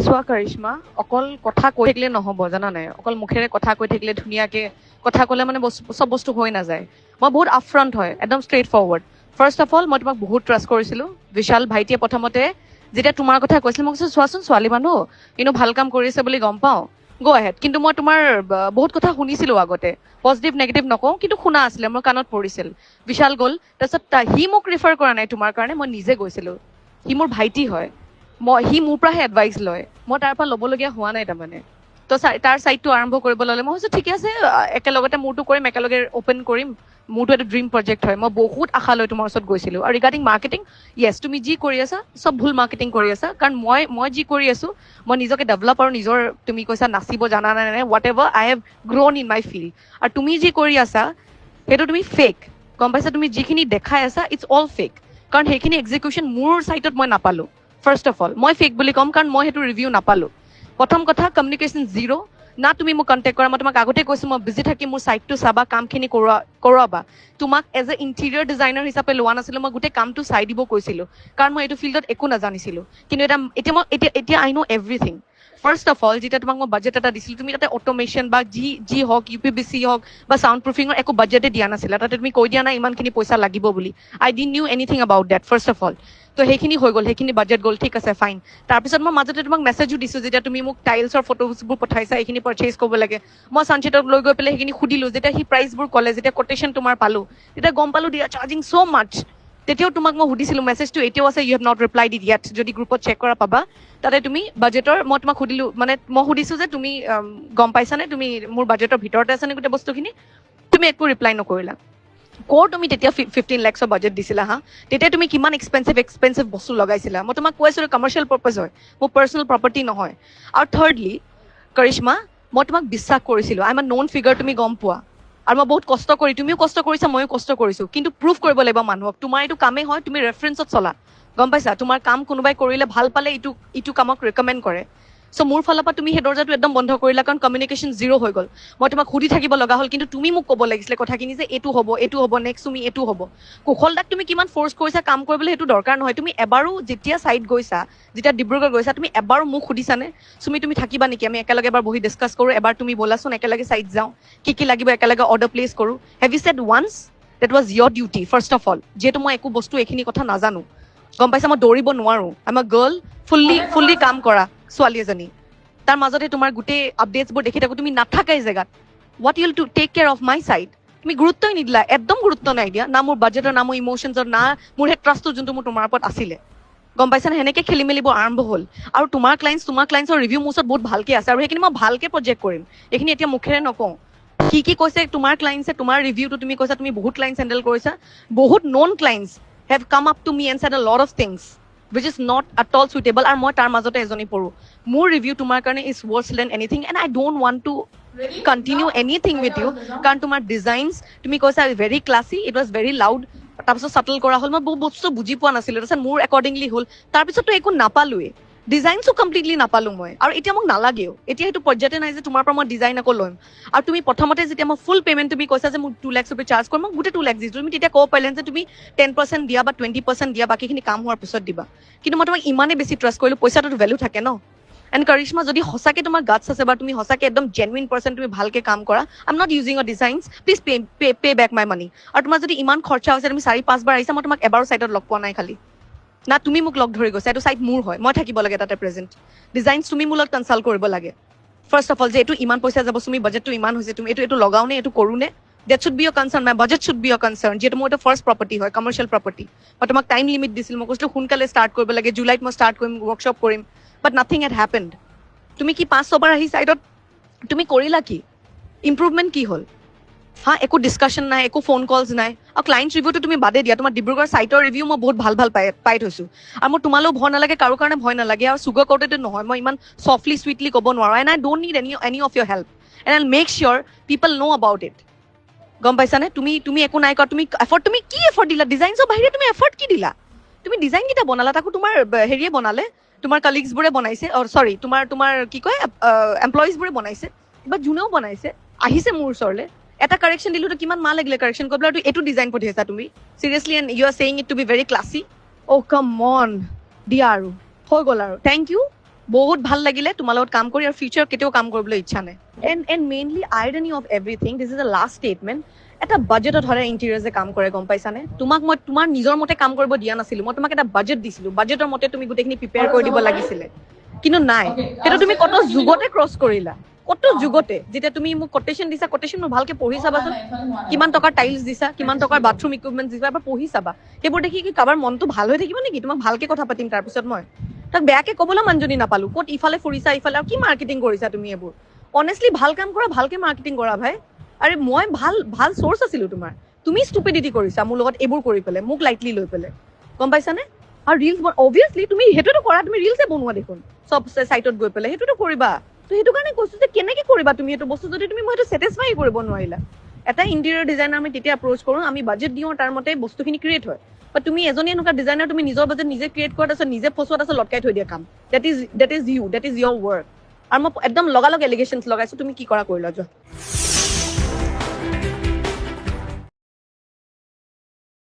চোৱা কৰিশ্মা, অকল কথা কৈ থাকিলে নহ'ব জানা নাই, অকল মুখেৰে কথা কৈ থাকিলে ধুনীয়াকে কথা ক'লে মানে চব বস্তু হৈ নাযায়। মই বহুত আপফ্ৰণ্ট হয়, একদম straightforward. First of all মই তোমাক বহুত ট্ৰাষ্ট কৰিছিলোঁ। বিশাল ভাইটিয়ে প্ৰথমতে যেতিয়া তোমাৰ কথা কৈছিল মই কৈছোঁ চোৱাচোন ছোৱালী মানুহ কিন্তু ভাল কাম কৰি আছে বুলি গম পাওঁ, গ' এহেড। কিন্তু মই তোমাৰ বহুত কথা শুনিছিলোঁ আগতে, পজিটিভ নেগেটিভ নকওঁ কিন্তু শুনা আছিলে, মোৰ কাণত পৰিছিল। বিশাল গ'ল, তাৰপিছত সি মোক ৰিফাৰ কৰা নাই তোমাৰ কাৰণে, মই নিজে গৈছিলোঁ। সি মোৰ ভাইটি হয়, সি মোৰ পৰাহে এডভাইচ লয়, মই তাৰ পৰা ল'বলগীয়া হোৱা নাই তাৰমানে। তো তাৰ ছাইডটো আৰম্ভ কৰিব ল'লে মই ভাবিছোঁ ঠিকে আছে, একেলগতে মোৰটো কৰিম, একেলগে অ'পেন কৰিম। মোৰটো এটা ড্ৰিম প্ৰজেক্ট হয়, মই বহুত আশা লৈ তোমাৰ ওচৰত গৈছিলোঁ। আৰু ৰিগাৰ্ডিং মাৰ্কেটিং, য়েছ তুমি যি কৰি আছা চব ভুল মাৰ্কেটিং কৰি আছা, কাৰণ মই যি কৰি আছোঁ মই নিজকে ডেভেলপ আৰু নিজৰ, তুমি কৈছা নাচিব জানা নাই নাই, whatever I have grown in my field. আৰু তুমি যি কৰি আছা সেইটো তুমি ফেক, গম পাইছা? তুমি যিখিনি দেখাই আছা ইটছ অল ফেক, কাৰণ সেইখিনি এক্সিকিউশ্যন মোৰ ছাইটত মই নাপালোঁ। ফাৰ্ষ্ট অফ অল মই ফেক বুলি ক'ম, কাৰণ মই সেইটো ৰিভিউ নাপালোঁ। প্ৰথম কথা, কমিউনিকেশ্যন জিৰ'। না তুমি মোক কণ্টেক্ট কৰা, মই তোমাক আগতে কৈছোঁ মই বিজি থাকি মোৰ ছাইটটো চাবা, কামখিনি কৰোৱাবা। তোমাক এজ এ ইণ্টেৰিয়ৰ ডিজাইনাৰ হিচাপে লোৱা নাছিলোঁ, মই গোটেই কামটো চাই দিব কৈছিলোঁ, কাৰণ মই এইটো ফিল্ডত একো নাজানিছিলোঁ। কিন্তু এতিয়া আই ন' এভৰিথিং। ফাৰ্ষ্ট অফ অল যেতিয়া তোমাক মই বাজেট এটা দিছিলোঁ, তুমি তাতে অট'মেশ্যন বা যি হওক, UPVC হওক বা চাউণ্ড প্ৰুফিঙৰ একো বাজেটে দিয়া নাছিলা। তাতে তুমি কৈ দিয়া নাই ইমানখিনি পইচা লাগিব বুলি। I didn't knew anything about that, first of all. তো সেইখিনি হৈ গ'ল, সেইখিনি বাজেট গ'ল, ঠিক আছে ফাইন। তাৰপিছত মই মাজতে তোমাক মেছেজো দিছোঁ, যেতিয়া তুমি মোক টাইলছৰ ফটোজবোৰ পঠাইছা, এইখিনি পাৰ্চেজ কৰিব লাগে। মই সঞ্চিতক লৈ গৈ পেলাই সেইখিনি সুধিলোঁ, যেতিয়া সি প্ৰাইচবোৰ ক'লে, যেতিয়া কোটেশ্যন তোমাৰ পালোঁ, তেতিয়া গম পালোঁ দে আৰ চাৰ্জিং ছ' মাছ। তেতিয়াও তোমাক মই সুধিছিলোঁ, মেছেজটো এতিয়াও আছে, you have not replied it yet, যদি গ্ৰুপত চেক কৰা পাবা। তাতে তুমি বাজেটৰ, মই তোমাক সুধিলোঁ, মানে মই সুধিছোঁ যে তুমি গম পাইছানে, তুমি মোৰ বাজেটৰ ভিতৰতে আছেনে গোটেই বস্তুখিনি? তুমি একো ৰিপ্লাই নকৰিলা। তুমি তেতিয়া 15 lakhs বাজেট দিছিলা হা? তেতিয়া তুমি কিমান এক্সপেঞ্চিভ বস্তু লগাইছিলা? মই তোমাক কৈ আছিলোঁ কমাৰ্চিয়েল পাৰ্পাছ হয়, মোৰ পাৰ্চনেল প্ৰপাৰ্টি নহয়। আৰু থাৰ্ডলি কৰিশ্মা, মই তোমাক বিশ্বাস কৰিছিলোঁ, I am a known figure, তুমি গম পোৱা। আৰু মই বহুত কষ্ট কৰি, তুমিও কষ্ট কৰিছা, ময়ো কষ্ট কৰিছোঁ, কিন্তু প্ৰুভ কৰিব লাগিব মানুহক তোমাৰ এইটো কামেই হয়, তুমি ৰেফাৰেঞ্চত চলা, গম পাইছা? তোমাৰ কাম কোনোবাই কৰিলে ভাল পালে ইটো কামক ৰেকমেণ্ড কৰে। চ' মোৰ ফালৰ পৰা তুমি সেই দৰ্জাটো একদম বন্ধ কৰিলা, কাৰণ কমিউনিকেশ্যন জিৰ' হৈ গ'ল। মই তোমাক সুধি থাকিব লগা হ'ল, কিন্তু তুমি মোক ক'ব লাগিছিলে কথাখিনি যে এইটো হ'ব, নেক্সট তুমি এইটো হ'ব। কুশল দাক তুমি কিমান ফ'ৰ্চ কৰিছা কাম কৰিবলৈ, সেইটো দৰকাৰ নহয়। তুমি এবাৰো যেতিয়া ছাইট গৈছা, যেতিয়া ডিব্ৰুগড় গৈছা, তুমি এবাৰো মোক সুধিছানে তুমি থাকিবা নেকি, আমি একেলগে এবাৰ বহি ডিছকাছ কৰোঁ, এবাৰ তুমি ব'লাচোন একেলগে ছাইট যাওঁ, কি লাগিব একেলগে অৰ্ডাৰ প্লেচ কৰোঁ? Have you said once? That was your duty first of all, যিহেতু মই একো বস্তু এইখিনি কথা নাজানো, গম পাইছা? মই দৌৰিব নোৱাৰোঁ, আই এম এ গাৰ্ল, ফুল্লি কাম কৰা ছোৱালী এজনী। তাৰ মাজতে তোমাৰ গোটেই আপডেটছবোৰ দেখি থাকোঁ, তুমি নাথাকাই জেগাত। What you'll to take care of my site? তুমি গুৰুত্বই নিদিলা, একদম গুৰুত্ব নাই দিয়া, না মোৰ বাজেটৰ, না মোৰ ইম'শ্যনছৰ, না মোৰ সেই ট্ৰাষ্টটো যোনটো মোৰ তোমাৰ ওপৰত আছিলে, গম পাইছানে? সেনেকৈ খেলি মেলিবোৰ আৰম্ভ হ'ল। আৰু তোমাৰ ক্লাইণ্টছৰ ৰিভিউ মোৰ ওচৰত বহুত ভালকৈ আছে, আৰু সেইখিনি মই ভালকৈ প্ৰজেক্ট কৰিম, এইখিনি এতিয়া মুখেৰে নকওঁ। কি কৈছে তোমাৰ ক্লাইণ্টছে, তোমাৰ ৰিভিউটো তুমি কৈছা, তুমি বহুত ক্লাইণ্টছ হেণ্ডেল কৰিছা, বহুত non clients have come up to me and said a lot of things which is not at all suitable, আৰু মই তাৰ মাজতে এজনী পঢ়োঁ। মোৰ ৰিভিউ তোমাৰ কাৰণে is worse than anything, and I don't want to continue anything with you, কাৰণ তোমাৰ ডিজাইনছ তুমি কৈছা very classy, it was very loud, তাৰপিছত চাটল কৰা হ'ল, মই বহুত বস্তু বুজি পোৱা নাছিলোঁ, তাৰপিছত মোৰ একৰ্ডিংলি হ'ল, তাৰপিছততো একো নাপালোৱেই, ডিজাইনছো কমপ্লিটলি নাপালোঁ মই, আৰু এতিয়া মোক নালাগেও, এতিয়া সেইটো পৰ্যায়তে নাই যে তোমাৰ পৰা মই ডিজাইন আকৌ ল'ম। আৰু তুমি প্ৰথমতে যেতিয়া মই ফুল পে'মেণ্ট তুমি কৈছা যে মোক 2 lakhs rupees চাৰ্জ কৰিম, মই গোটেই 2 lakhs দিছোঁ, তুমি তেতিয়া ক'ব পাৰিলেন যে তুমি 10% দিয়া বা 20% দিয়া, বাকীখিনি কাম হোৱাৰ পিছত দিবা। কিন্তু মই তোমাক ইমানেই বেছি ট্ৰাষ্ট কৰিলোঁ, পইচাটোতো ভেলু থাকে ন। এণ্ড কৰিশ্মা, যদি সঁচাকৈ তোমাৰ গাটছ আছে বা তুমি সঁচাকৈ একদম জেনুইন পাৰ্চন, তুমি ভালকৈ কাম কৰা, I am not using a designs, please pay back my money. আৰু তোমাৰ যদি ইমান খৰচা হৈছে, তুমি 4-5 বাৰ আহিছা, মই তোমাক এবাৰো ছাইটত লগ পোৱা নাই খালি, না তুমি মোক লগ ধৰি গৈছা, এইটো ছাইট মোৰ হয়, মই থাকিব লাগে তাতে প্ৰেজেণ্ট। ডিজাইনছ তুমি মোৰ লগত কনচাল্ট কৰিব লাগে ফাৰ্ষ্ট অফ অল, যে এইটো ইমান পইচা যাব, তুমি বাজেটটো ইমান হৈছে, তুমি এইটো লগাও নে, এইটো কৰোঁ নে? That should be a' concern, my budget should be a' concern, যিহেতু মোৰ এইটো ফাৰ্ষ্ট প্ৰপাৰ্টি হয়, কমাৰ্চিয়েল প্ৰপাৰ্টি। মই তোমাক টাইম লিমিট দিছিলোঁ, মই কৈছিলোঁ সোনকালে ষ্টাৰ্ট কৰিব লাগে, জুলাইত মই ষ্টাৰ্ট কৰিম, ৱৰ্কশ্বপ কৰিম, বাট নাথিং হেড হেপেণ্ড। তুমি কি 5-6 বাৰ আহি ছাইটত তুমি কৰিলা কি? ইম্প্ৰুভমেণ্ট কি হ'ল? হা, একো ডিছকাশ্যন নাই, একো ফোন কলছ নাই। আৰু ক্লাইণ্টছ ৰিভিউটো তুমি বাদে দিয়া, তোমাৰ ডিব্ৰুগড় ছাইটৰ ৰিভিউ মই বহুত ভাল পাই থৈছোঁ। আৰু মোৰ তোমালৈও ভয় নালাগে, কাৰো কাৰণে ভয় নালাগে, আৰু চুগাৰ কটেডো নহয়, মই ইমান চফ্টলি চুইটলি ক'ব নোৱাৰোঁ, and I don't need any of your help, and I make sure people know' about it. গম পাইছানে? তুমি একো নাই কৰা, তুমি কি এফৰ্ট দিলা? ডিজাইনছৰ বাহিৰে তুমি এফৰ্ট কি দিলা? তুমি ডিজাইনকেইটা বনালা, তাকো তোমাৰ হেৰিয়ে বনালে, তোমাৰ কালিগছবোৰে বনাইছে, চৰি তোমাৰ কি কয় এমপ্লয়িজবোৰে বনাইছে, বা যোনেও বনাইছে আহিছে মোৰ ওচৰলৈ, এটা কাৰেকশ্যন দিলোঁ, কিমান মাহ লাগিলে কাৰেকশ্যন কৰিবলৈ, আৰু এইটো ডিজাইন পঠিয়াইছা তুমি seriously, and you are saying it to be very classy. Oh' come on, দিয়া আৰু হৈ গ'ল আৰু, থেংক ইউ। বহুত ভাল লাগিলে তোমাৰ লগত কাম কৰি, আৰু ফিউচাৰ কেতিয়াও কাম কৰিবলৈ ইচ্ছা নাই। And mainly irony of everything, this is the last statement, এটা বাজেটত হ'লে ইণ্টেৰিয়াৰ্ছে কাম কৰে, গম পাইছানে? তোমাক মই তোমাৰ নিজৰ মতে কাম কৰিব দিয়া নাছিলো, মই তোমাক এটা বাজেট দিছিলো, বাজেটৰ মতে তুমি গোটেইখিনি প্ৰিপেয়াৰ কৰি দিব লাগিছিলে, কিন্তু নাই। সেইটো তুমি কত যুগতে ক্ৰছ কৰিলা, কত যুগতে। যেতিয়া তুমি মোক কোটেশ্যন দিছা, কোটেশ্যন মোক ভালকে পঢ়ি চাবাচোন, কিমান টকাৰ টাইলছ দিছা, কিমান টকাৰ বাথৰুম ইকুইপমেণ্ট দিছা, এবাৰ পঢ়ি চাবা। সেইবোৰ দেখি কি কাৰোবাৰ মনটো ভাল হৈ থাকিব নেকি? তোমাক ভালকে কথা পাতিম তাৰপিছত মই তাক বেয়াকে ক'বলৈ মানুহজনী নাপালো। ক'ত ইফালে ফুৰিছা, ইফালে, আৰু কি মাৰ্কেটিং কৰিছা তুমি এইবোৰ? অনেষ্টলি ভাল কাম কৰা, ভালকে মাৰ্কেটিং কৰা ভাই। আৰে মই ভাল ভাল চ'ৰ্চ আছিলো তোমাৰ, তুমি ষ্টুপিডিটি কৰিছা মোৰ লগত এইবোৰ কৰি পেলাই, মোক লাইটলি লৈ পেলাই, গম পাইছানে? আৰু ৰিলছ অবভিয়াছলি তুমি সেইটোতো কৰা, তুমি ৰিলছে বনোৱা দেখোন চব চাইটত গৈ পেলাই, সেইটোতো কৰিবা। তো সেইটো কাৰণে কৈছো যে কেনেকে কৰিবা তুমি সেইটো বস্তু যদি তুমি মই সেইটো ছেটিছফাই কৰিব নোৱাৰিলা। এটা ইণ্টেৰিয়ৰ ডিজাইনাৰ আমি তেতিয়া এপ্ৰ'চ কৰোঁ, আমি বাজেট দিওঁ, তাৰ মতে বস্তুখিনি ক্ৰিয়েট হয়। বা তুমি এজনী এনেকুৱা ডিজাইনাৰ, তুমি নিজৰ বাজেট নিজে ক্ৰিয়েট কৰা, তাৰপিছত নিজে ফচোৱা, তাৰপিছত লটকাই থৈ দিয়া কাম। That is you, that is your work. আৰু মই একদম লগালগ এলিগেশ্যনছ লগাইছো, তুমি কি কৰা কৰি লোৱা যোৱা।